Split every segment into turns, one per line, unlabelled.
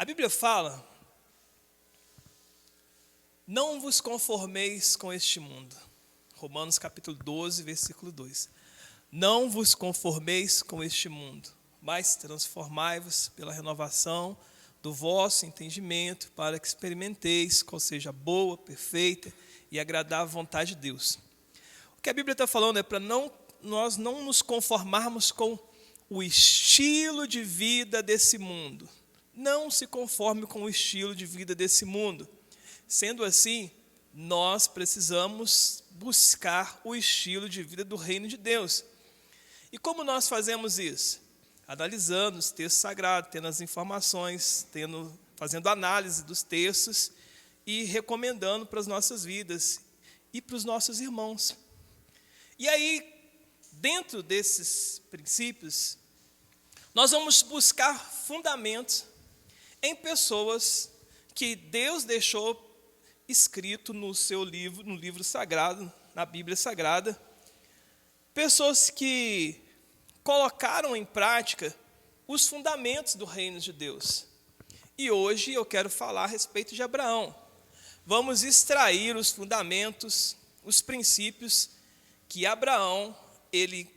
A Bíblia fala: não vos conformeis com este mundo. Romanos capítulo 12, versículo 2. Não vos conformeis com este mundo, mas transformai-vos pela renovação do vosso entendimento, para que experimenteis qual seja a boa, perfeita e agradável vontade de Deus. O que a Bíblia está falando é para nós não nos conformarmos com o estilo de vida desse mundo. Não se conforme com o estilo de vida desse mundo. Sendo assim, nós precisamos buscar o estilo de vida do reino de Deus. E como nós fazemos isso? Analisando os textos sagrados, tendo as informações, fazendo análise dos textos e recomendando para as nossas vidas e para os nossos irmãos. E aí, dentro desses princípios, nós vamos buscar fundamentos em pessoas que Deus deixou escrito no seu livro, no livro sagrado, na Bíblia Sagrada, pessoas que colocaram em prática os fundamentos do reino de Deus. E hoje eu quero falar a respeito de Abraão. Vamos extrair os fundamentos, os princípios que Abraão, ele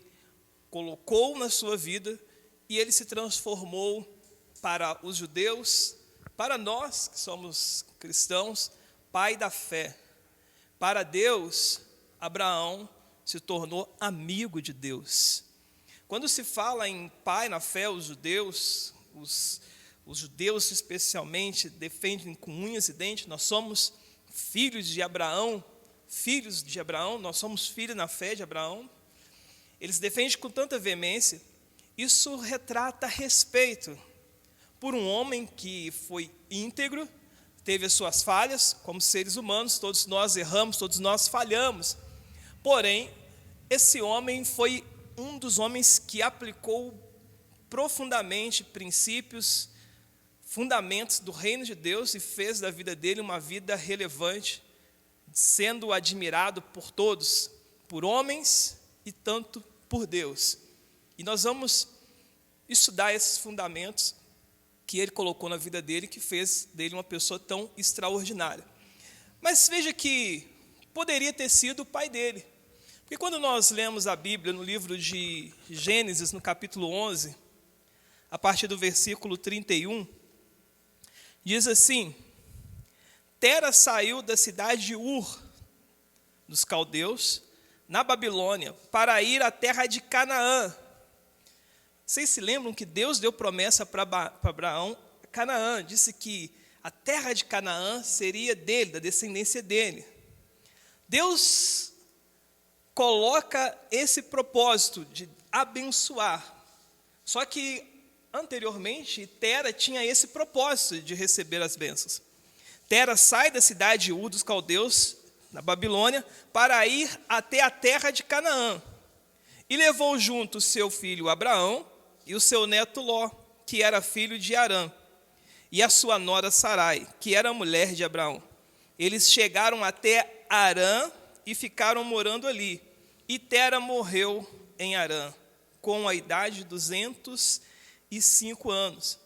colocou na sua vida e ele se transformou para os judeus, para nós que somos cristãos, pai da fé. Para Deus, Abraão se tornou amigo de Deus. Quando se fala em pai na fé, os judeus especialmente defendem com unhas e dentes: nós somos filhos de Abraão, nós somos filhos na fé de Abraão. Eles defendem com tanta veemência. Isso retrata respeito por um homem que foi íntegro, teve as suas falhas, como seres humanos, todos nós erramos, todos nós falhamos. Porém, esse homem foi um dos homens que aplicou profundamente princípios, fundamentos do reino de Deus e fez da vida dele uma vida relevante, sendo admirado por todos, por homens e tanto por Deus. E nós vamos estudar esses fundamentos que ele colocou na vida dele, que fez dele uma pessoa tão extraordinária. Mas veja que poderia ter sido o pai dele. Porque quando nós lemos a Bíblia no livro de Gênesis, no capítulo 11, a partir do versículo 31, diz assim: Tera saiu da cidade de Ur, dos caldeus, na Babilônia, para ir à terra de Canaã. Vocês se lembram que Deus deu promessa para Abraão, Canaã, disse que a terra de Canaã seria dele, da descendência dele. Deus coloca esse propósito de abençoar. Só que, anteriormente, Tera tinha esse propósito de receber as bênçãos. Tera sai da cidade de Ur dos caldeus, na Babilônia, para ir até a terra de Canaã. E levou junto o seu filho Abraão e o seu neto Ló, que era filho de Harã, e a sua nora Sarai, que era mulher de Abraão. Eles chegaram até Harã e ficaram morando ali. E Tera morreu em Harã, com a idade de 205 anos.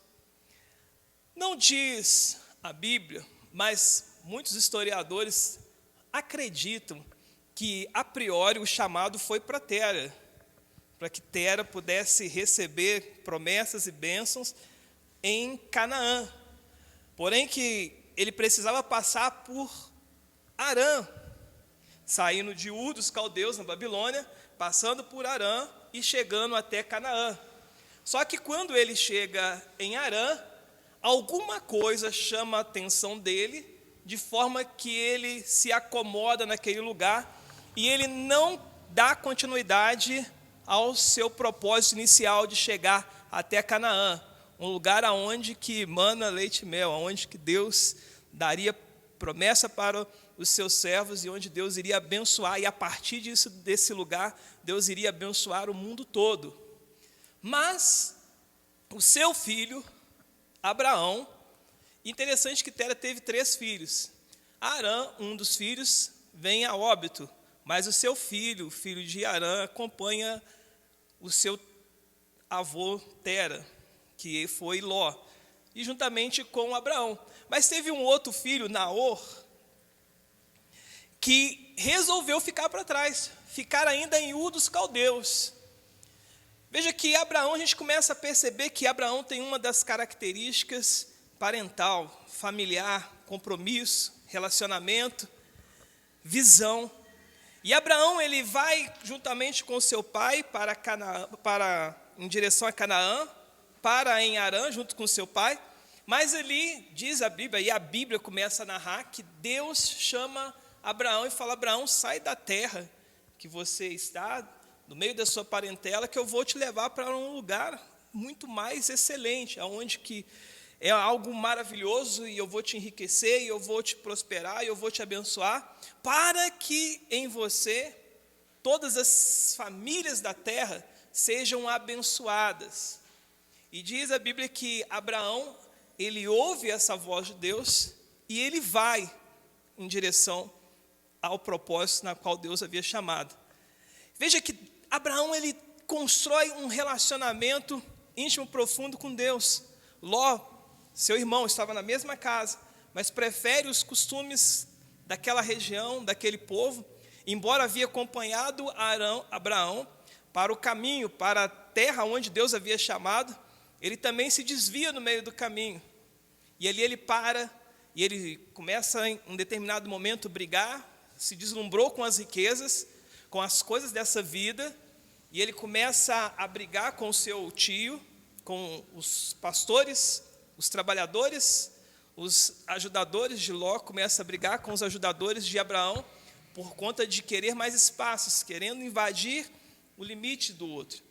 Não diz a Bíblia, mas muitos historiadores acreditam que, a priori, o chamado foi para Tera, para que Tera pudesse receber promessas e bênçãos em Canaã. Porém, que ele precisava passar por Harã, saindo de Ur dos caldeus, na Babilônia, passando por Harã e chegando até Canaã. Só que quando ele chega em Harã, alguma coisa chama a atenção dele, de forma que ele se acomoda naquele lugar e ele não dá continuidade ao seu propósito inicial de chegar até Canaã, um lugar aonde que mana leite e mel, aonde que Deus daria promessa para os seus servos e onde Deus iria abençoar, e a partir desse lugar, Deus iria abençoar o mundo todo. Mas o seu filho, Abraão, interessante que Tera teve 3 filhos. Harã, um dos filhos, vem a óbito, mas o seu filho, o filho de Harã, acompanha o seu avô Tera, que foi Ló. e juntamente com Abraão. Mas teve um outro filho, Naor, que resolveu ficar para trás, ficar ainda em Ur dos Caldeus. Veja que Abraão, a gente começa a perceber que Abraão tem uma das características parental, familiar, compromisso, relacionamento, visão. E Abraão, ele vai juntamente com seu pai em direção a Canaã, para em Harã, junto com seu pai. Mas ali diz a Bíblia, e a Bíblia começa a narrar, que Deus chama Abraão e fala: Abraão, sai da terra que você está, no meio da sua parentela, que eu vou te levar para um lugar muito mais excelente, aonde que é algo maravilhoso, e eu vou te enriquecer, e eu vou te prosperar, e eu vou te abençoar, para que em você todas as famílias da terra sejam abençoadas. E diz a Bíblia que Abraão, ele ouve essa voz de Deus, e ele vai em direção ao propósito na qual Deus havia chamado. Veja que Abraão, ele constrói um relacionamento íntimo, profundo com Deus. Ló, seu irmão, estava na mesma casa, mas prefere os costumes daquela região, daquele povo, embora havia acompanhado Abraão para o caminho, para a terra onde Deus havia chamado, ele também se desvia no meio do caminho. E ali ele para, e ele começa em um determinado momento a brigar, se deslumbrou com as riquezas, com as coisas dessa vida, e ele começa a brigar com o seu tio, com os pastores, os trabalhadores, os ajudadores de Ló, começa a brigar com os ajudadores de Abraão, por conta de querer mais espaços, querendo invadir o limite do outro.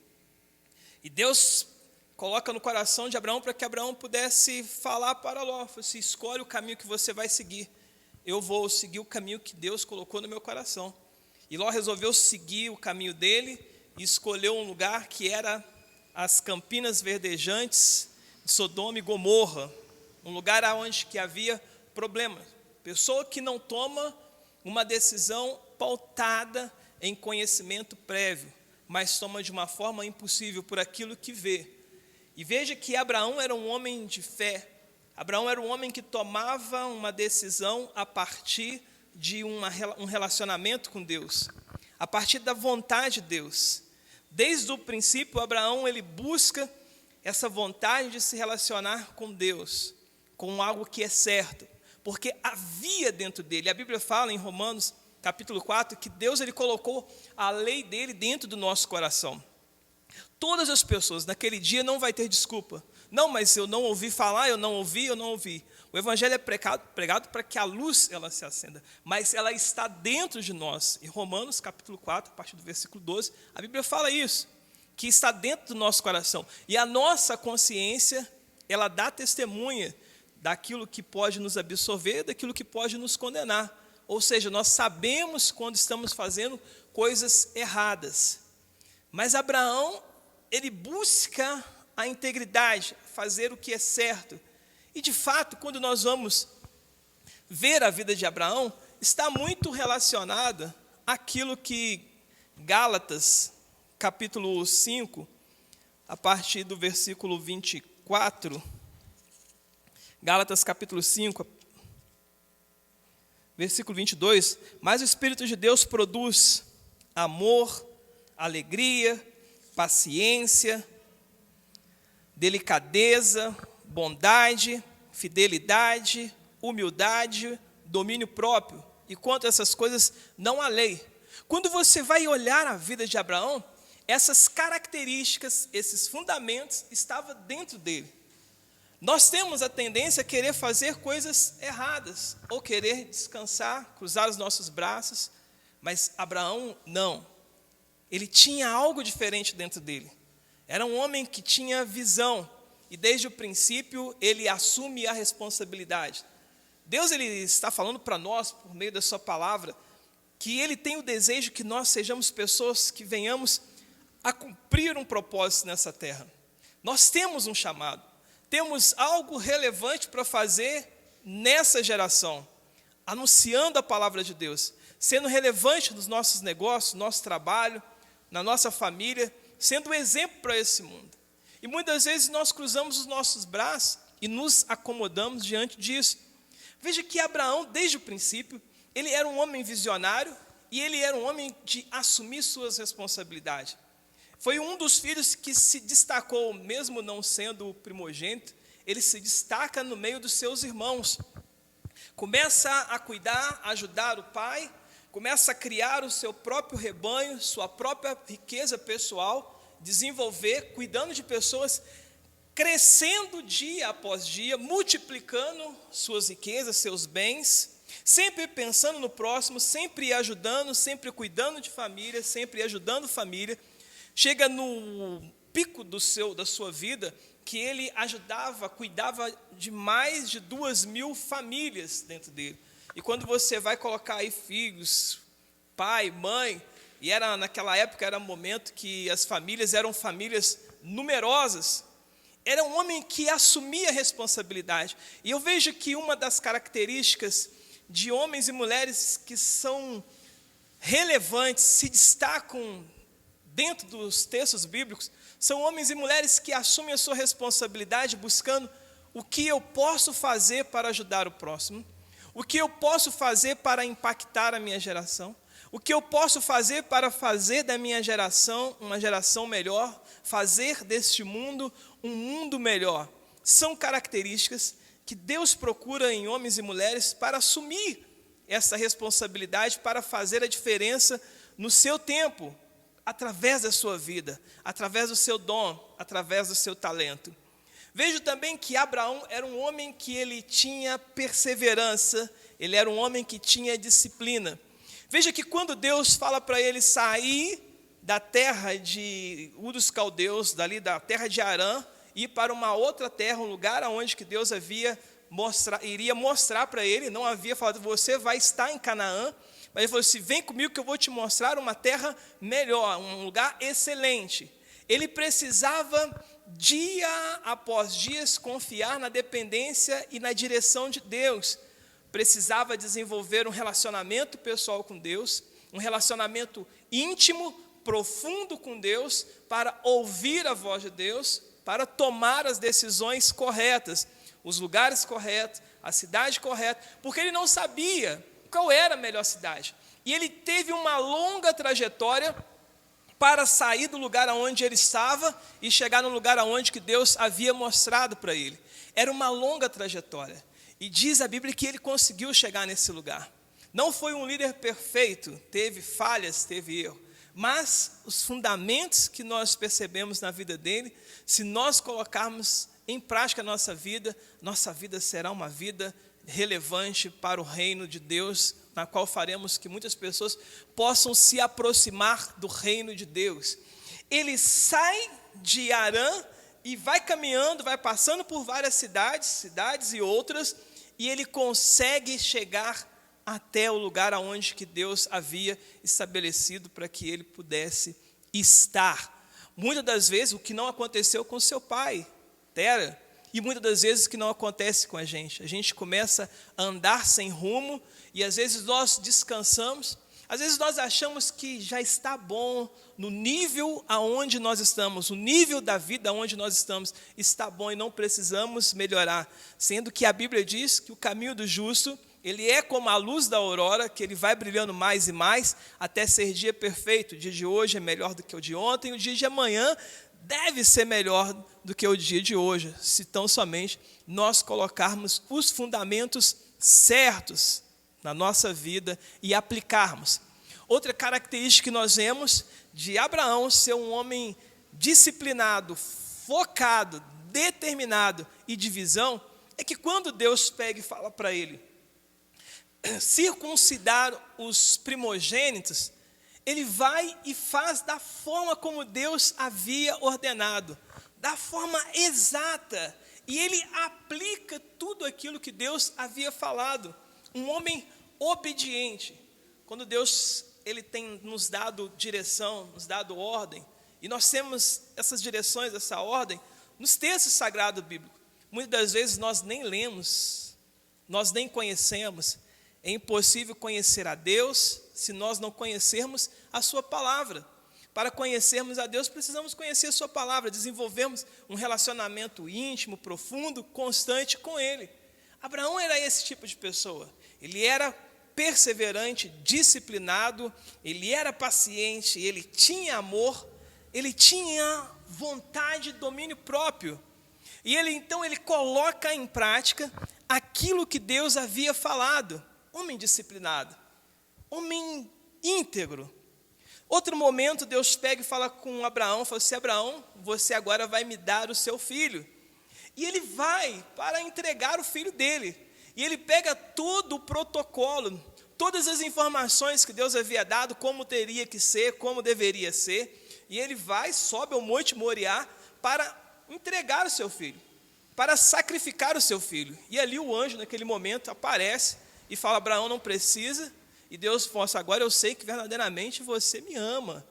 E Deus coloca no coração de Abraão para que Abraão pudesse falar para Ló: assim, escolhe o caminho que você vai seguir, eu vou seguir o caminho que Deus colocou no meu coração. E Ló resolveu seguir o caminho dele e escolheu um lugar que era as campinas verdejantes de Sodoma e Gomorra, um lugar onde que havia problemas. Pessoa que não toma uma decisão pautada em conhecimento prévio, mas toma de uma forma impossível por aquilo que vê. E veja que Abraão era um homem de fé. Abraão era um homem que tomava uma decisão a partir de um relacionamento com Deus, a partir da vontade de Deus. Desde o princípio, Abraão, ele busca essa vontade de se relacionar com Deus, com algo que é certo, porque havia dentro dele. A Bíblia fala em Romanos, capítulo 4, que Deus, ele colocou a lei dele dentro do nosso coração. Todas as pessoas, naquele dia, não vai ter desculpa. Não, mas eu não ouvi falar, eu não ouvi. O Evangelho é pregado para que a luz ela se acenda, mas ela está dentro de nós. Em Romanos, capítulo 4, a partir do versículo 12, a Bíblia fala isso, que está dentro do nosso coração. E a nossa consciência, ela dá testemunha daquilo que pode nos absorver, daquilo que pode nos condenar. Ou seja, nós sabemos quando estamos fazendo coisas erradas. Mas Abraão, ele busca a integridade, fazer o que é certo. E, de fato, quando nós vamos ver a vida de Abraão, está muito relacionada àquilo que Gálatas, capítulo 5, a partir do versículo 24, Gálatas, capítulo 5, versículo 22, mas o Espírito de Deus produz amor, alegria, paciência, delicadeza, bondade, fidelidade, humildade, domínio próprio. E quanto a essas coisas, não há lei. Quando você vai olhar a vida de Abraão, essas características, esses fundamentos, estavam dentro dele. Nós temos a tendência a querer fazer coisas erradas, ou querer descansar, cruzar os nossos braços, mas Abraão não. Ele tinha algo diferente dentro dele. Era um homem que tinha visão, e desde o princípio ele assume a responsabilidade. Deus, ele está falando para nós, por meio da sua palavra, que ele tem o desejo que nós sejamos pessoas que venhamos a cumprir um propósito nessa terra. Nós temos um chamado, temos algo relevante para fazer nessa geração, anunciando a palavra de Deus, sendo relevante nos nossos negócios, no nosso trabalho, na nossa família, sendo um exemplo para esse mundo. E muitas vezes nós cruzamos os nossos braços e nos acomodamos diante disso. Veja que Abraão, desde o princípio, ele era um homem visionário e ele era um homem de assumir suas responsabilidades. Foi um dos filhos que se destacou, mesmo não sendo o primogênito, ele se destaca no meio dos seus irmãos. Começa a cuidar, a ajudar o pai, começa a criar o seu próprio rebanho, sua própria riqueza pessoal, desenvolver, cuidando de pessoas, crescendo dia após dia, multiplicando suas riquezas, seus bens, sempre pensando no próximo, sempre ajudando, sempre cuidando de família, sempre ajudando família. Chega no pico da sua vida, que ele ajudava, cuidava de mais de 2.000 famílias dentro dele. E quando você vai colocar aí filhos, pai, mãe, e naquela época era um momento que as famílias eram famílias numerosas, era um homem que assumia a responsabilidade. E eu vejo que uma das características de homens e mulheres que são relevantes, se destacam dentro dos textos bíblicos, são homens e mulheres que assumem a sua responsabilidade buscando o que eu posso fazer para ajudar o próximo, o que eu posso fazer para impactar a minha geração, o que eu posso fazer para fazer da minha geração uma geração melhor, fazer deste mundo um mundo melhor. São características que Deus procura em homens e mulheres para assumir essa responsabilidade, para fazer a diferença no seu tempo, através da sua vida, através do seu dom, através do seu talento. Vejo também que Abraão era um homem que ele tinha perseverança, ele era um homem que tinha disciplina. Veja que quando Deus fala para ele sair da terra de Ur dos Caldeus, dali da terra de Harã, e ir para uma outra terra, um lugar onde que Deus iria mostrar para ele, não havia falado, você vai estar em Canaã, mas ele falou assim, vem comigo que eu vou te mostrar uma terra melhor, um lugar excelente. Ele precisava, dia após dia, confiar na dependência e na direção de Deus. Precisava desenvolver um relacionamento pessoal com Deus, um relacionamento íntimo, profundo com Deus, para ouvir a voz de Deus, para tomar as decisões corretas, os lugares corretos, a cidade correta, porque ele não sabia qual era a melhor cidade. E ele teve uma longa trajetória para sair do lugar onde ele estava e chegar no lugar onde que Deus havia mostrado para ele. Era uma longa trajetória. E diz a Bíblia que ele conseguiu chegar nesse lugar. Não foi um líder perfeito, teve falhas, teve erro. Mas os fundamentos que nós percebemos na vida dele, se nós colocarmos em prática a nossa vida será uma vida relevante para o reino de Deus, na qual faremos que muitas pessoas possam se aproximar do reino de Deus. Ele sai de Harã e vai caminhando, vai passando por várias cidades e outras, e ele consegue chegar até o lugar aonde que Deus havia estabelecido para que ele pudesse estar. Muitas das vezes o que não aconteceu com seu pai, Tera, e muitas das vezes o que não acontece com a gente começa a andar sem rumo, e às vezes nós descansamos, às vezes nós achamos que já está bom, no nível aonde nós estamos, o nível da vida aonde nós estamos, está bom e não precisamos melhorar, sendo que a Bíblia diz que o caminho do justo, ele é como a luz da aurora, que ele vai brilhando mais e mais, até ser dia perfeito. O dia de hoje é melhor do que o de ontem, o dia de amanhã deve ser melhor do que o dia de hoje, se tão somente nós colocarmos os fundamentos certos na nossa vida e aplicarmos. Outra característica que nós vemos de Abraão ser um homem disciplinado, focado, determinado e de visão, é que quando Deus pega e fala para ele circuncidar os primogênitos, ele vai e faz da forma como Deus havia ordenado, da forma exata, e ele aplica tudo aquilo que Deus havia falado. Um homem obediente. Quando Deus ele tem nos dado direção, nos dado ordem, e nós temos essas direções, essa ordem, nos textos sagrados bíblicos. Muitas das vezes nós nem lemos, nós nem conhecemos. É impossível conhecer a Deus se nós não conhecermos a sua palavra. Para conhecermos a Deus, precisamos conhecer a sua palavra, desenvolvermos um relacionamento íntimo, profundo, constante com Ele. Abraão era esse tipo de pessoa. Ele era perseverante, disciplinado, ele era paciente, ele tinha amor, ele tinha vontade e domínio próprio. E então ele coloca em prática aquilo que Deus havia falado. Homem disciplinado, homem íntegro. Outro momento, Deus pega e fala com Abraão, fala assim: Abraão, você agora vai me dar o seu filho. E ele vai para entregar o filho dele. E ele pega todo o protocolo, todas as informações que Deus havia dado, como teria que ser, como deveria ser. E ele vai, sobe ao Monte Moriá para entregar o seu filho, para sacrificar o seu filho. E ali o anjo, naquele momento, aparece e fala: Abraão, não precisa. E Deus fala assim: agora eu sei que verdadeiramente você me ama.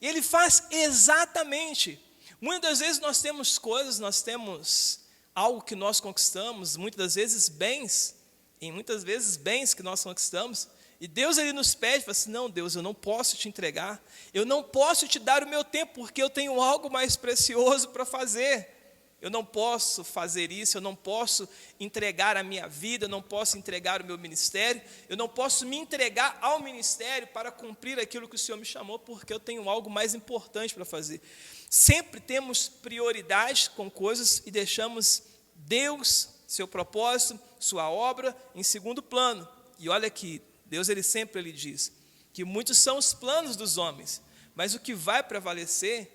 E ele faz exatamente. Muitas vezes nós temos coisas, nós temos algo que nós conquistamos, muitas das vezes bens, e muitas vezes bens que nós conquistamos, e Deus ele nos pede, fala assim: não, Deus, eu não posso te entregar, eu não posso te dar o meu tempo, porque eu tenho algo mais precioso para fazer. Eu não posso fazer isso, eu não posso entregar a minha vida, eu não posso entregar o meu ministério, eu não posso me entregar ao ministério para cumprir aquilo que o Senhor me chamou, porque eu tenho algo mais importante para fazer. Sempre temos prioridades com coisas e deixamos Deus, seu propósito, sua obra em segundo plano. E olha aqui, Deus ele sempre diz que muitos são os planos dos homens, mas o que vai prevalecer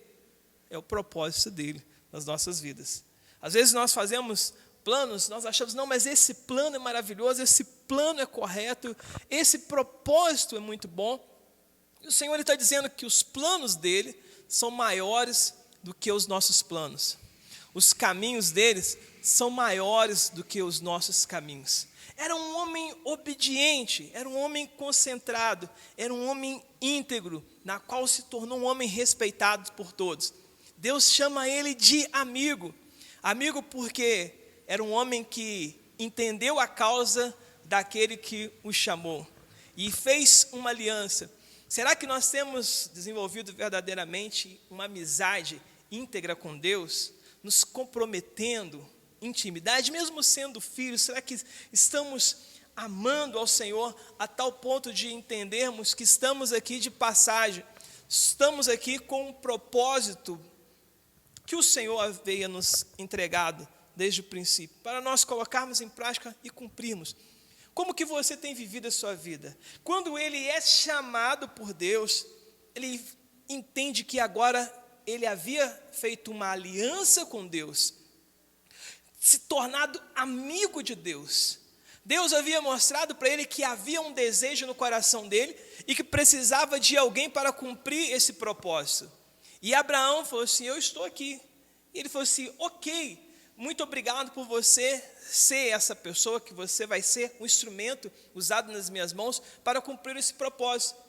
é o propósito dele nas nossas vidas. Às vezes nós fazemos planos, nós achamos: não, mas esse plano é maravilhoso, esse plano é correto, esse propósito é muito bom. E o Senhor está dizendo que os planos dele são maiores do que os nossos planos. Os caminhos deles são maiores do que os nossos caminhos. Era um homem obediente, era um homem concentrado, era um homem íntegro, na qual se tornou um homem respeitado por todos. Deus chama ele de amigo. Amigo porque era um homem que entendeu a causa daquele que o chamou e fez uma aliança. Será que nós temos desenvolvido verdadeiramente uma amizade íntegra com Deus, nos comprometendo, intimidade, mesmo sendo filhos? Será que estamos amando ao Senhor a tal ponto de entendermos que estamos aqui de passagem, estamos aqui com um propósito que o Senhor havia nos entregado desde o princípio, para nós colocarmos em prática e cumprirmos? Como que você tem vivido a sua vida? Quando ele é chamado por Deus, ele entende que agora ele havia feito uma aliança com Deus, se tornado amigo de Deus. Deus havia mostrado para ele que havia um desejo no coração dele e que precisava de alguém para cumprir esse propósito. E Abraão falou assim: eu estou aqui. E ele falou assim: ok, muito obrigado por você ser essa pessoa, que você vai ser um instrumento usado nas minhas mãos para cumprir esse propósito.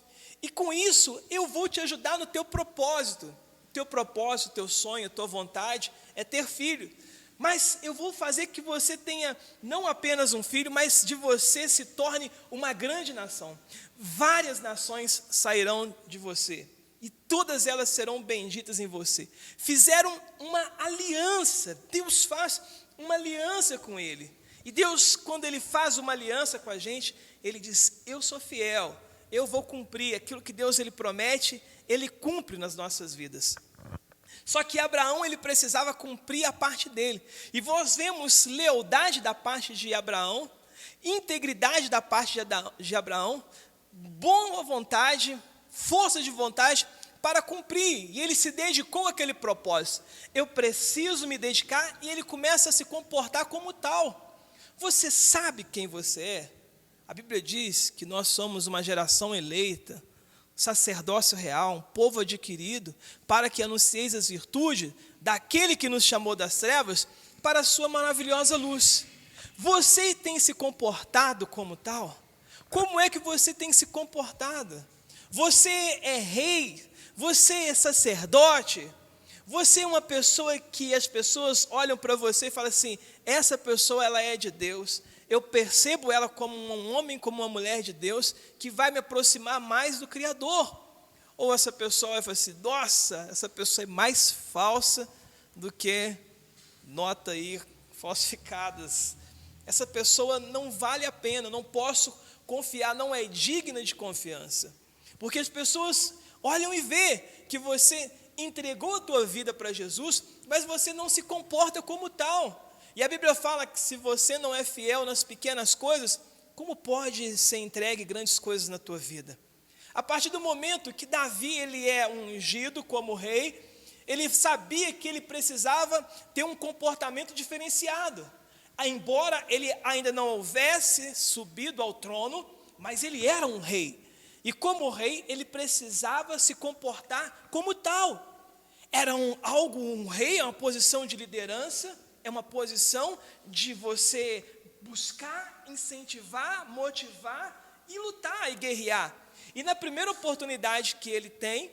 E com isso, eu vou te ajudar no teu propósito. Teu propósito, teu sonho, tua vontade é ter filho. Mas eu vou fazer que você tenha não apenas um filho, mas de você se torne uma grande nação. Várias nações sairão de você. E todas elas serão benditas em você. Fizeram uma aliança. Deus faz uma aliança com ele. E Deus, quando ele faz uma aliança com a gente, ele diz: eu sou fiel, eu vou cumprir aquilo que Deus ele promete, ele cumpre nas nossas vidas. Só que Abraão ele precisava cumprir a parte dele. E nós vemos lealdade da parte de Abraão, integridade da parte de Abraão, boa vontade, força de vontade para cumprir, e ele se dedicou àquele propósito. Eu preciso me dedicar, e ele começa a se comportar como tal. Você sabe quem você é? A Bíblia diz que nós somos uma geração eleita, sacerdócio real, um povo adquirido, para que anuncieis as virtudes daquele que nos chamou das trevas para a sua maravilhosa luz. Você tem se comportado como tal? Como é que você tem se comportado? Você é rei, você é sacerdote, você é uma pessoa que as pessoas olham para você e falam assim: essa pessoa ela é de Deus, eu percebo ela como um homem, como uma mulher de Deus, que vai me aproximar mais do Criador. Ou essa pessoa vai falar assim, nossa, essa pessoa é mais falsa do que nota aí falsificadas. Essa pessoa não vale a pena, não posso confiar, não é digna de confiança. Porque as pessoas olham e vê que você entregou a tua vida para Jesus, mas você não se comporta como tal. E a Bíblia fala que se você não é fiel nas pequenas coisas, como pode ser entregue grandes coisas na tua vida? A partir do momento que Davi ele é ungido como rei, ele sabia que ele precisava ter um comportamento diferenciado. Embora ele ainda não houvesse subido ao trono, mas ele era um rei. E como rei, ele precisava se comportar como tal. Era um rei, é uma posição de liderança, é uma posição de você buscar, incentivar, motivar e lutar e guerrear. E na primeira oportunidade que ele tem,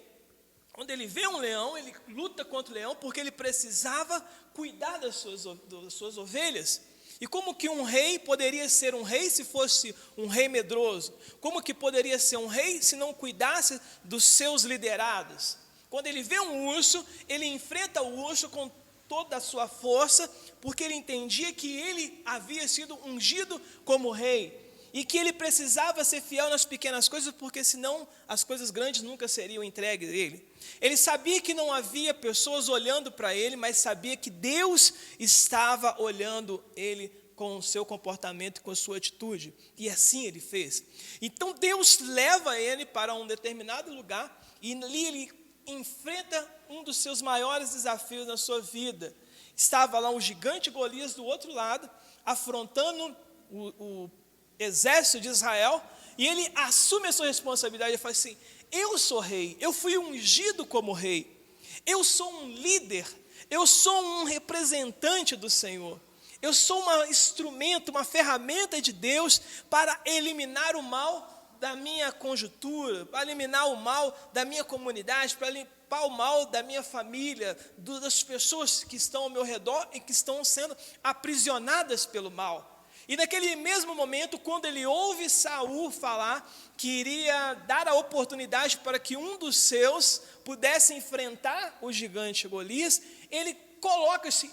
quando ele vê um leão, ele luta contra o leão porque ele precisava cuidar das suas ovelhas. E como que um rei poderia ser um rei se fosse um rei medroso? Como que poderia ser um rei se não cuidasse dos seus liderados? Quando ele vê um urso, ele enfrenta o urso com toda a sua força, porque ele entendia que ele havia sido ungido como rei. E que ele precisava ser fiel nas pequenas coisas, porque senão as coisas grandes nunca seriam entregues a ele. Ele sabia que não havia pessoas olhando para ele, mas sabia que Deus estava olhando ele com o seu comportamento e com a sua atitude. E assim ele fez. Então Deus leva ele para um determinado lugar e ali ele enfrenta um dos seus maiores desafios na sua vida. Estava lá um gigante Golias do outro lado, afrontando o exército de Israel, e ele assume a sua responsabilidade e fala assim, eu sou rei, eu fui ungido como rei, eu sou um líder, eu sou um representante do Senhor, eu sou um instrumento, uma ferramenta de Deus para eliminar o mal da minha conjuntura, para eliminar o mal da minha comunidade, para limpar o mal da minha família, das pessoas que estão ao meu redor e que estão sendo aprisionadas pelo mal. E naquele mesmo momento, quando ele ouve Saul falar que iria dar a oportunidade para que um dos seus pudesse enfrentar o gigante Golias, ele coloca-se,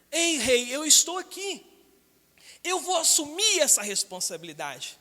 ei rei, eu estou aqui, eu vou assumir essa responsabilidade.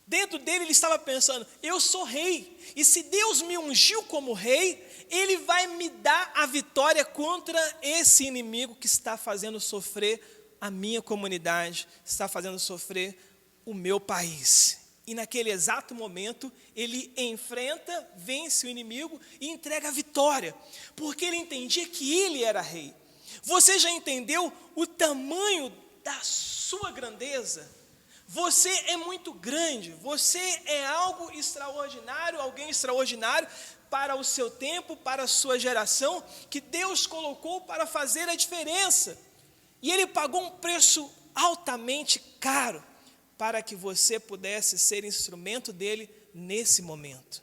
Dentro dele ele estava pensando, eu sou rei, e se Deus me ungiu como rei, ele vai me dar a vitória contra esse inimigo que está fazendo sofrer a minha comunidade, está fazendo sofrer o meu país. E naquele exato momento, ele enfrenta, vence o inimigo e entrega a vitória, porque ele entendia que ele era rei. Você já entendeu o tamanho da sua grandeza? Você é muito grande, você é algo extraordinário, alguém extraordinário para o seu tempo, para a sua geração, que Deus colocou para fazer a diferença. E ele pagou um preço altamente caro para que você pudesse ser instrumento dele nesse momento.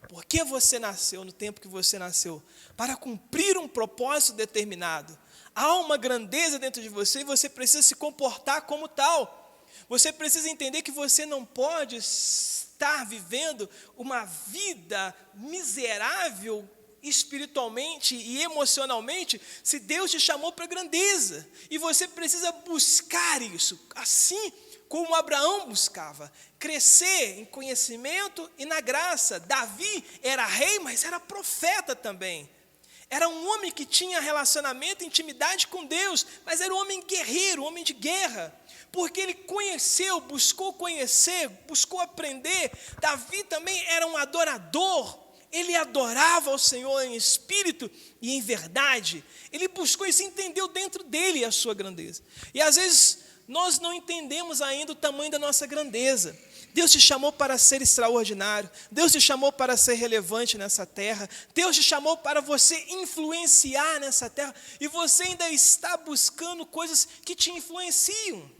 Por que você nasceu no tempo que você nasceu? Para cumprir um propósito determinado. Há uma grandeza dentro de você e você precisa se comportar como tal. Você precisa entender que você não pode estar vivendo uma vida miserável espiritualmente e emocionalmente, se Deus te chamou para grandeza, e você precisa buscar isso, assim como Abraão buscava, crescer em conhecimento e na graça. Davi era rei, mas era profeta também, era um homem que tinha relacionamento e intimidade com Deus, mas era um homem guerreiro, um homem de guerra, porque ele conheceu, buscou conhecer, buscou aprender. Davi também era um adorador, ele adorava ao Senhor em espírito e em verdade. Ele buscou e se entendeu dentro dele a sua grandeza. E às vezes nós não entendemos ainda o tamanho da nossa grandeza. Deus te chamou para ser extraordinário. Deus te chamou para ser relevante nessa terra. Deus te chamou para você influenciar nessa terra. E você ainda está buscando coisas que te influenciam.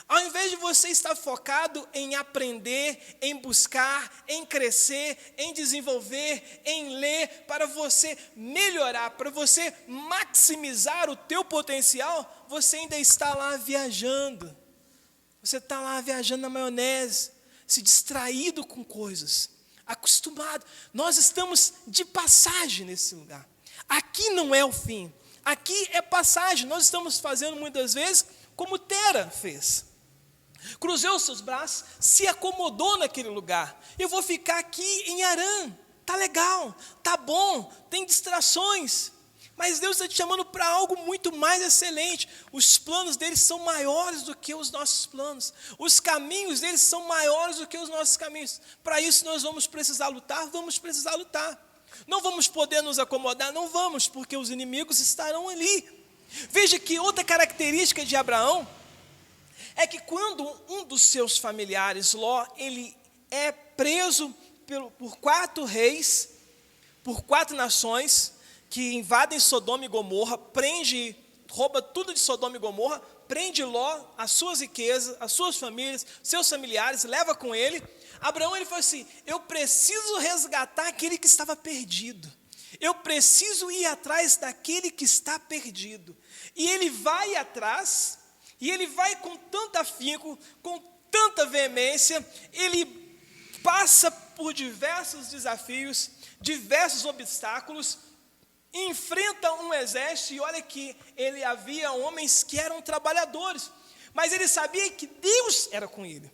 Ao invés de você estar focado em aprender, em buscar, em crescer, em desenvolver, em ler, para você melhorar, para você maximizar o teu potencial, você ainda está lá viajando. Você está lá viajando na maionese, se distraído com coisas. acostumado. Nós estamos de passagem nesse lugar. Aqui não é o fim. Aqui é passagem. Nós estamos fazendo muitas vezes como Tera fez. Cruzou os seus braços, se acomodou naquele lugar. Eu vou ficar aqui em Harã. Tá legal, tá bom, tem distrações. Mas Deus está te chamando para algo muito mais excelente. Os planos deles são maiores do que os nossos planos. Os caminhos deles são maiores do que os nossos caminhos. Para isso nós vamos precisar lutar? Vamos precisar lutar. Não vamos poder nos acomodar? Não vamos, porque os inimigos estarão ali. Veja que outra característica de Abraão é que quando um dos seus familiares, Ló, ele é preso por 4 reis, por 4 nações, que invadem Sodoma e Gomorra, rouba tudo de Sodoma e Gomorra, prende Ló, as suas riquezas, as suas famílias, seus familiares, leva com ele. Abraão, ele falou assim, eu preciso resgatar aquele que estava perdido. Eu preciso ir atrás daquele que está perdido. E ele vai atrás, e ele vai com tanto afinco, com tanta veemência, ele passa por diversos desafios, diversos obstáculos, enfrenta um exército, e olha que ele havia homens que eram trabalhadores, mas ele sabia que Deus era com ele,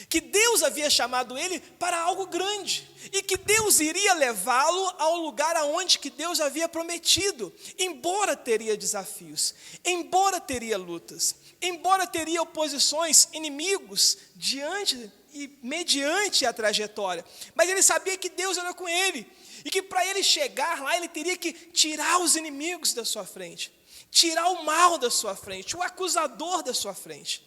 que Deus havia chamado ele para algo grande, e que Deus iria levá-lo ao lugar aonde que Deus havia prometido, embora teria desafios, embora teria lutas, embora teria oposições, inimigos, diante e mediante a trajetória, mas ele sabia que Deus era com ele, e que para ele chegar lá, ele teria que tirar os inimigos da sua frente, tirar o mal da sua frente, o acusador da sua frente,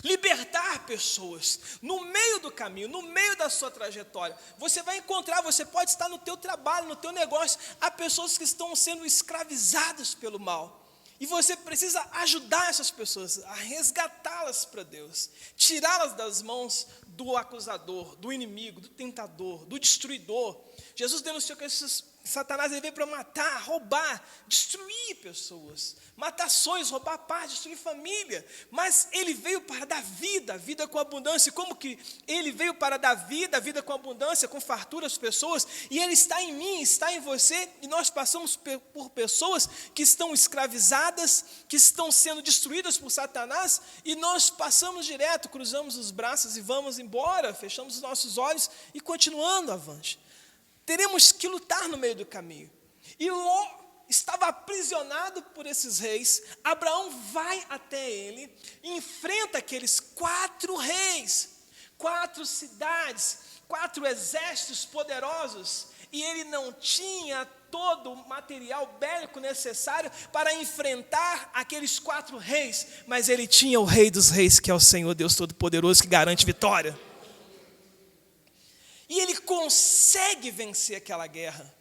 libertar pessoas no meio do caminho, no meio da sua trajetória. Você vai encontrar, você pode estar no teu trabalho, no teu negócio, há pessoas que estão sendo escravizadas pelo mal. E você precisa ajudar essas pessoas a resgatá-las para Deus, tirá-las das mãos do acusador, do inimigo, do tentador, do destruidor. Jesus denunciou que Satanás veio para matar, roubar, destruir pessoas, matar sonhos, roubar paz, destruir família. Mas ele veio para dar vida, vida com abundância. E como que ele veio para dar vida, vida com abundância, com fartura às pessoas? E ele está em mim, está em você. E nós passamos por pessoas que estão escravizadas, que estão sendo destruídas por Satanás. E nós passamos direto, cruzamos os braços e vamos embora, fechamos os nossos olhos e continuando avante. Teremos que lutar no meio do caminho. E Ló estava aprisionado por esses reis. Abraão vai até ele, enfrenta aqueles 4 reis, 4 cidades, 4 exércitos poderosos. E ele não tinha todo o material bélico necessário para enfrentar aqueles 4 reis. Mas ele tinha o Rei dos Reis, que é o Senhor Deus Todo-Poderoso, que garante vitória. E ele consegue vencer aquela guerra.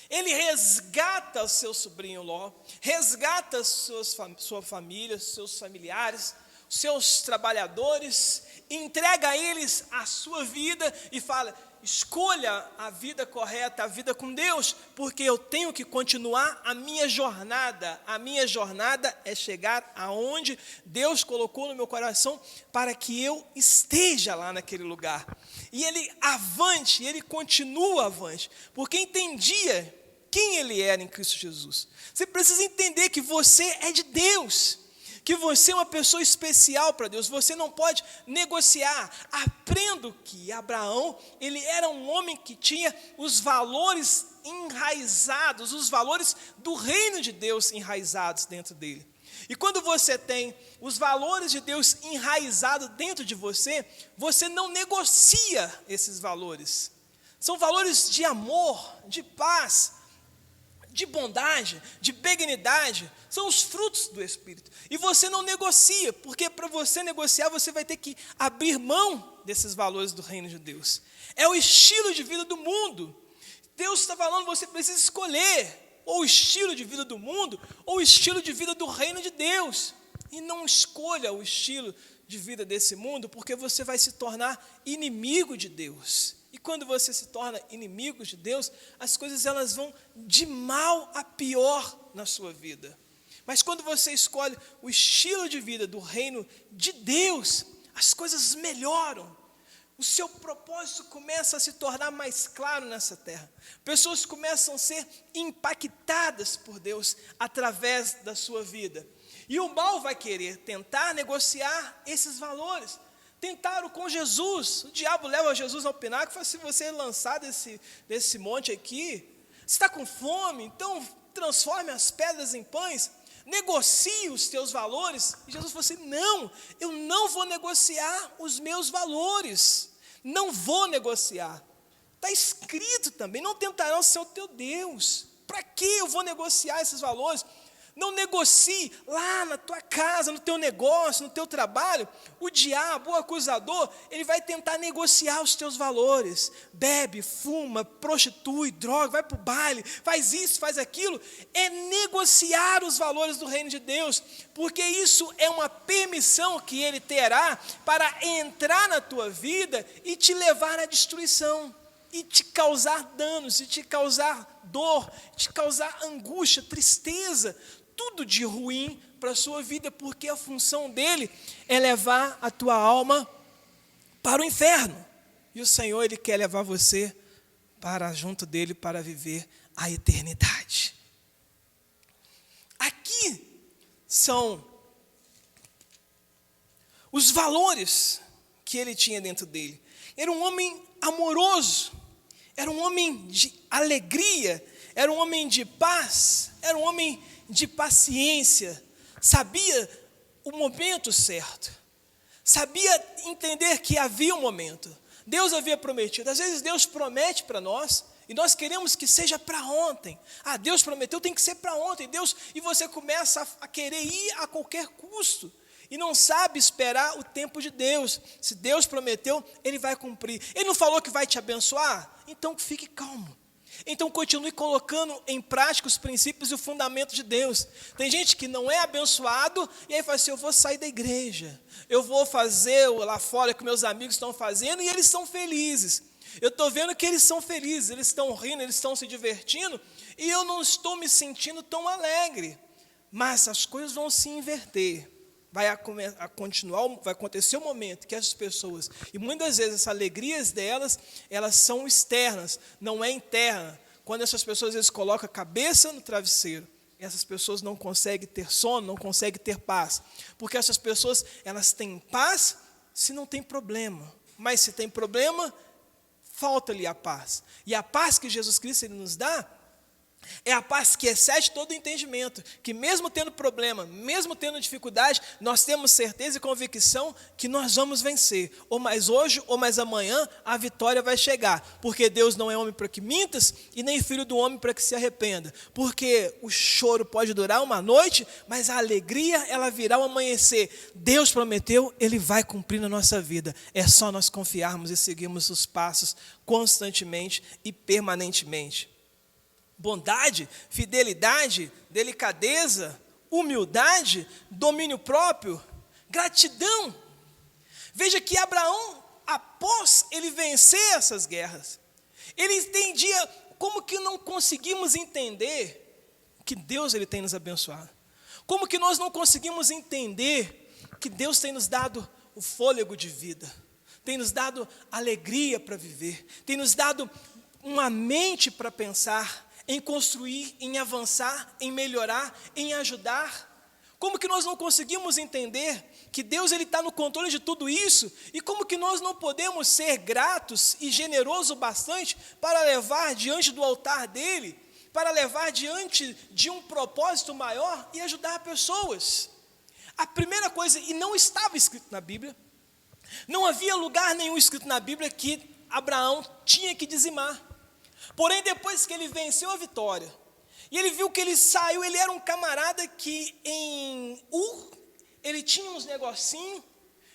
Ele resgata o seu sobrinho Ló, resgata sua família, seus familiares, seus trabalhadores, entrega a eles a sua vida e fala, escolha a vida correta, a vida com Deus, porque eu tenho que continuar a minha jornada. A minha jornada é chegar aonde Deus colocou no meu coração para que eu esteja lá naquele lugar. E ele avante, ele continua avante, porque entendia quem ele era em Cristo Jesus. Você precisa entender que você é de Deus, que você é uma pessoa especial para Deus, você não pode negociar. Aprendo que Abraão, ele era um homem que tinha os valores enraizados, os valores do reino de Deus enraizados dentro dele. E quando você tem os valores de Deus enraizados dentro de você, você não negocia esses valores. São valores de amor, de paz, de bondade, de benignidade, são os frutos do Espírito. E você não negocia, porque para você negociar, você vai ter que abrir mão desses valores do reino de Deus. É o estilo de vida do mundo. Deus está falando, você precisa escolher ou o estilo de vida do mundo, ou o estilo de vida do reino de Deus. E não escolha o estilo de vida desse mundo, porque você vai se tornar inimigo de Deus. E quando você se torna inimigo de Deus, as coisas elas vão de mal a pior na sua vida. Mas quando você escolhe o estilo de vida do reino de Deus, as coisas melhoram. o seu propósito começa a se tornar mais claro nessa terra. Pessoas começam a ser impactadas por Deus através da sua vida. E o mal vai querer tentar negociar esses valores. Tentaram com Jesus. O diabo leva Jesus ao pináculo e fala: se você lançar desse monte aqui, você está com fome, então transforme as pedras em pães, negocie os teus valores. E Jesus falou assim: não, eu não vou negociar os meus valores, não vou negociar. Está escrito também: não tentarão ser o teu Deus. Para que eu vou negociar esses valores? Não negocie lá na tua casa, no teu negócio, no teu trabalho. O diabo, o acusador, ele vai tentar negociar os teus valores. Bebe, fuma, prostitui, droga, vai para o baile, faz isso, faz aquilo. É negociar os valores do reino de Deus, porque isso é uma permissão que ele terá para entrar na tua vida e te levar à destruição, e te causar danos, e te causar dor, te causar angústia, tristeza, tudo de ruim para a sua vida, porque a função dele é levar a tua alma para o inferno. E o Senhor, ele quer levar você para junto dele, para viver a eternidade. Aqui são os valores que ele tinha dentro dele. Era um homem amoroso, era um homem de alegria, era um homem de paz, era um homem de paciência, sabia o momento certo, sabia entender que havia um momento. Deus havia prometido. Às vezes Deus promete para nós e nós queremos que seja para ontem. Deus prometeu, tem que ser para ontem. E você começa a querer ir a qualquer custo e não sabe esperar o tempo de Deus. Se Deus prometeu, Ele vai cumprir. Ele não falou que vai te abençoar? Então fique calmo. Então continue colocando em prática os princípios e o fundamento de Deus. Tem gente que não é abençoado e aí fala assim: eu vou sair da igreja, eu vou fazer lá fora que meus amigos estão fazendo, e eles são felizes. Eu estou vendo que eles são felizes, eles estão rindo, eles estão se divertindo, e eu não estou me sentindo tão alegre. Mas as coisas vão se inverter. Vai acontecer um momento que essas pessoas, e muitas vezes essas alegrias delas, elas são externas, não é interna. Quando essas pessoas às vezes colocam a cabeça no travesseiro, essas pessoas não conseguem ter sono, não conseguem ter paz, porque essas pessoas, elas têm paz se não tem problema, mas se tem problema, falta-lhe a paz. E a paz que Jesus Cristo ele nos dá, é a paz que excede todo o entendimento, que mesmo tendo problema, mesmo tendo dificuldade, nós temos certeza e convicção que nós vamos vencer, ou mais hoje, ou mais amanhã, a vitória vai chegar, porque Deus não é homem para que mintas, e nem filho do homem para que se arrependa, porque o choro pode durar uma noite, mas a alegria, ela virá ao amanhecer. Deus prometeu, Ele vai cumprir na nossa vida, é só nós confiarmos e seguirmos os passos constantemente e permanentemente. Bondade, fidelidade, delicadeza, humildade, domínio próprio, gratidão. Veja que Abraão, após ele vencer essas guerras, ele entendia como que não conseguimos entender que Deus ele tem nos abençoado. Como que nós não conseguimos entender que Deus tem nos dado o fôlego de vida, tem nos dado alegria para viver, tem nos dado uma mente para pensar, em construir, em avançar, em melhorar, em ajudar. Como que nós não conseguimos entender que Deus ele está no controle de tudo isso? E como que nós não podemos ser gratos e generosos bastante para levar diante do altar dele, para levar diante de um propósito maior e ajudar pessoas? A primeira coisa, e não estava escrito na Bíblia, não havia lugar nenhum escrito na Bíblia que Abraão tinha que dizimar. Porém, depois que ele venceu a vitória, e ele viu que ele saiu, ele era um camarada que em Ur, ele tinha uns negocinhos,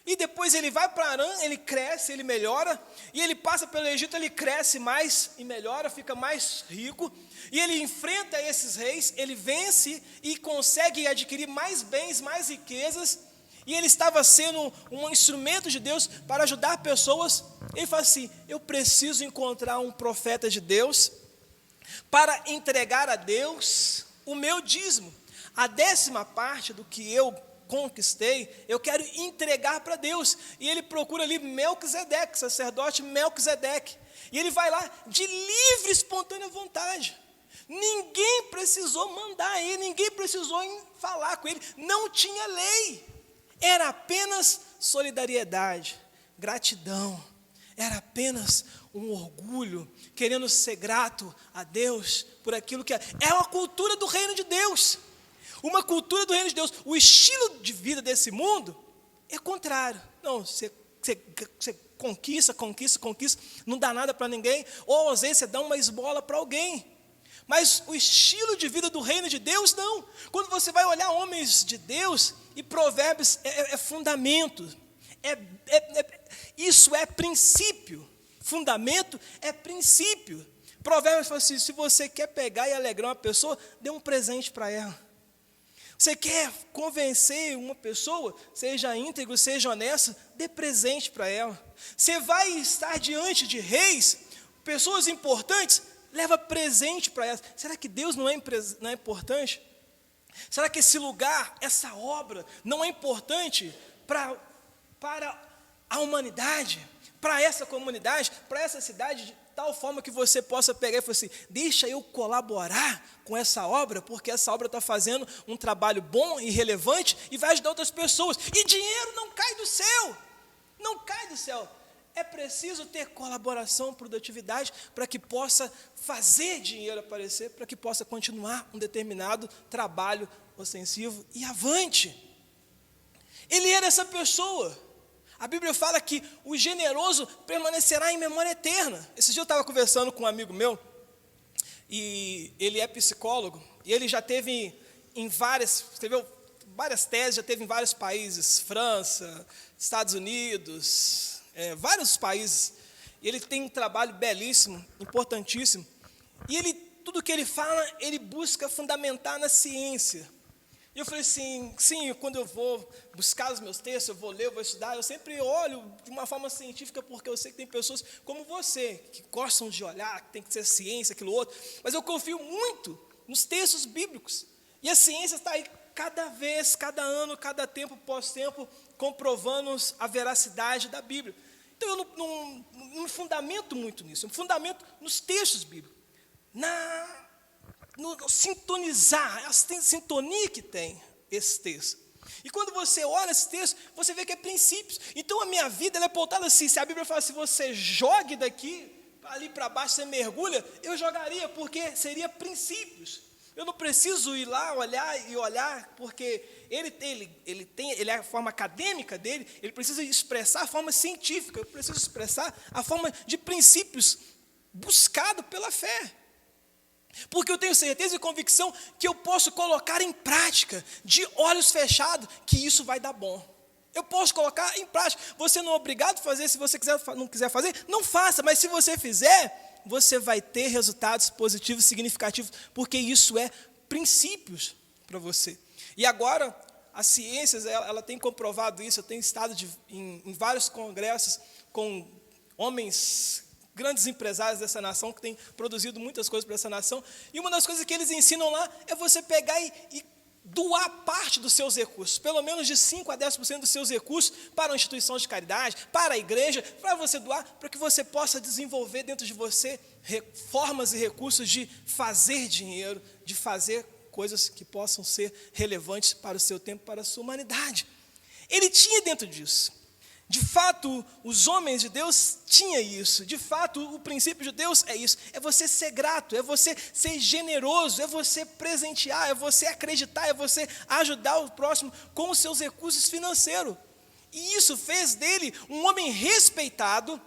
e depois ele vai para Arã, ele cresce, ele melhora, e ele passa pelo Egito, ele cresce mais e melhora, fica mais rico, e ele enfrenta esses reis, ele vence e consegue adquirir mais bens, mais riquezas, e ele estava sendo um instrumento de Deus para ajudar pessoas. Ele fala assim: eu preciso encontrar um profeta de Deus para entregar a Deus o meu dízimo, a 10ª parte do que eu conquistei, eu quero entregar para Deus. E ele procura ali Melquisedeque, sacerdote Melquisedeque. E ele vai lá de livre, espontânea vontade. Ninguém precisou mandar ele, ninguém precisou falar com ele, não tinha lei. Era apenas solidariedade, gratidão. Era apenas um orgulho, querendo ser grato a Deus por aquilo que é uma cultura do reino de Deus. Uma cultura do reino de Deus. O estilo de vida desse mundo é contrário. Não, você conquista, não dá nada para ninguém, ou às vezes você dá uma esmola para alguém. Mas o estilo de vida do reino de Deus, não. Quando você vai olhar homens de Deus, e Provérbios é fundamento, isso é princípio, fundamento é princípio. Provérbios fala assim, se você quer pegar e alegrar uma pessoa, dê um presente para ela. Você quer convencer uma pessoa, seja íntegro, seja honesto, dê presente para ela. Você vai estar diante de reis, pessoas importantes, leva presente para elas. Será que Deus não é importante? Será que esse lugar, essa obra, não é importante para a humanidade, para essa comunidade, para essa cidade, de tal forma que você possa pegar e falar assim, deixa eu colaborar com essa obra, porque essa obra está fazendo um trabalho bom e relevante e vai ajudar outras pessoas. E dinheiro não cai do céu, não cai do céu. É preciso ter colaboração, produtividade, para que possa fazer dinheiro aparecer, para que possa continuar um determinado trabalho ostensivo e avante. Ele era essa pessoa. A Bíblia fala que o generoso permanecerá em memória eterna. Esse dia eu estava conversando com um amigo meu, e ele é psicólogo, e ele já teve escreveu várias teses, já teve em vários países, França, Estados Unidos, vários países. E ele tem um trabalho belíssimo, importantíssimo, e tudo que ele fala, ele busca fundamentar na ciência. E eu falei assim, sim, quando eu vou buscar os meus textos, eu vou ler, eu vou estudar, eu sempre olho de uma forma científica, porque eu sei que tem pessoas como você, que gostam de olhar, que tem que ser ciência, aquilo outro, mas eu confio muito nos textos bíblicos. E a ciência está aí cada vez, cada ano, cada tempo, pós-tempo, comprovando a veracidade da Bíblia. Então eu não fundamento muito nisso, eu fundamento nos textos bíblicos, no sintonizar, a sintonia que tem esse texto. E quando você olha esse texto, você vê que é princípios. Então a minha vida ela é pautada assim, se a Bíblia fala, se você jogue daqui, ali para baixo, você mergulha, eu jogaria, porque seria princípios. Eu não preciso ir lá olhar, porque ele é a forma acadêmica dele, ele precisa expressar a forma científica, eu preciso expressar a forma de princípios buscado pela fé. Porque eu tenho certeza e convicção que eu posso colocar em prática, de olhos fechados, que isso vai dar bom. Eu posso colocar em prática. Você não é obrigado a fazer, se você não quiser fazer, não faça. Mas se você fizer, você vai ter resultados positivos, significativos, porque isso é princípios para você. E agora, as ciências, ela tem comprovado isso. Eu tenho estado em vários congressos com homens, grandes empresários dessa nação, que têm produzido muitas coisas para essa nação, e uma das coisas que eles ensinam lá é você pegar e doar parte dos seus recursos, pelo menos de 5 a 10% dos seus recursos para uma instituição de caridade, para a igreja, para você doar, para que você possa desenvolver dentro de você formas e recursos de fazer dinheiro, de fazer coisas que possam ser relevantes para o seu tempo, para a sua humanidade. Ele tinha dentro disso. De fato, os homens de Deus tinham isso. De fato, o princípio de Deus é isso. É você ser grato, é você ser generoso, é você presentear, é você acreditar, é você ajudar o próximo com os seus recursos financeiros. E isso fez dele um homem respeitado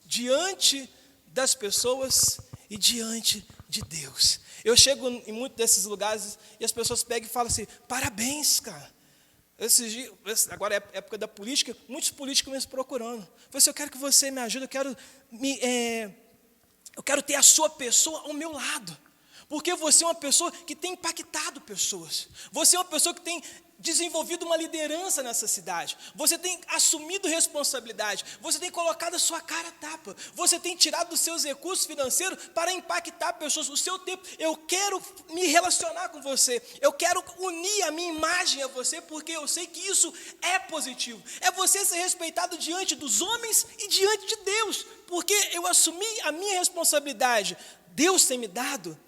diante das pessoas e diante de Deus. Eu chego em muitos desses lugares e as pessoas pegam e falam assim, parabéns, cara. Agora é época da política, muitos políticos me procurando. Eu falei assim, eu quero que você me ajude, eu quero ter a sua pessoa ao meu lado. Porque você é uma pessoa que tem impactado pessoas. Você é uma pessoa que tem desenvolvido uma liderança nessa cidade, você tem assumido responsabilidade, você tem colocado a sua cara a tapa, você tem tirado dos seus recursos financeiros para impactar pessoas, o seu tempo. Eu quero me relacionar com você, eu quero unir a minha imagem a você, porque eu sei que isso é positivo, é você ser respeitado diante dos homens e diante de Deus, porque eu assumi a minha responsabilidade, Deus tem me dado,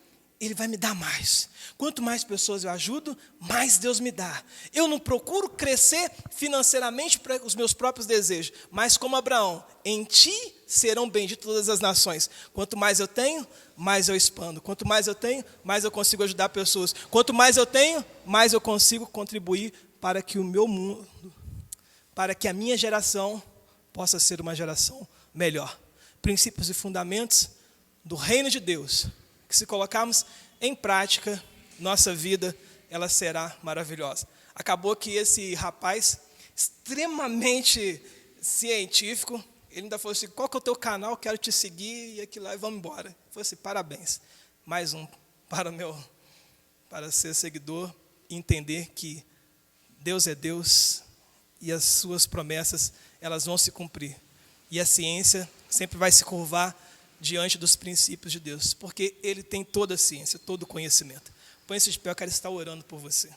Ele vai me dar mais. Quanto mais pessoas eu ajudo, mais Deus me dá. Eu não procuro crescer financeiramente para os meus próprios desejos, mas como Abraão, em ti serão benditas todas as nações. Quanto mais eu tenho, mais eu expando. Quanto mais eu tenho, mais eu consigo ajudar pessoas. Quanto mais eu tenho, mais eu consigo contribuir para que o meu mundo, para que a minha geração possa ser uma geração melhor. Princípios e fundamentos do reino de Deus, que se colocarmos em prática, nossa vida, ela será maravilhosa. Acabou que esse rapaz, extremamente científico, ele ainda falou assim, qual que é o teu canal, quero te seguir, e aqui lá, e vamos embora. Ele falou assim, parabéns, mais um para ser seguidor, e entender que Deus é Deus, e as suas promessas, elas vão se cumprir. E a ciência sempre vai se curvar diante dos princípios de Deus, porque Ele tem toda a ciência, todo o conhecimento. Põe-se de pé, eu quero estar orando por você.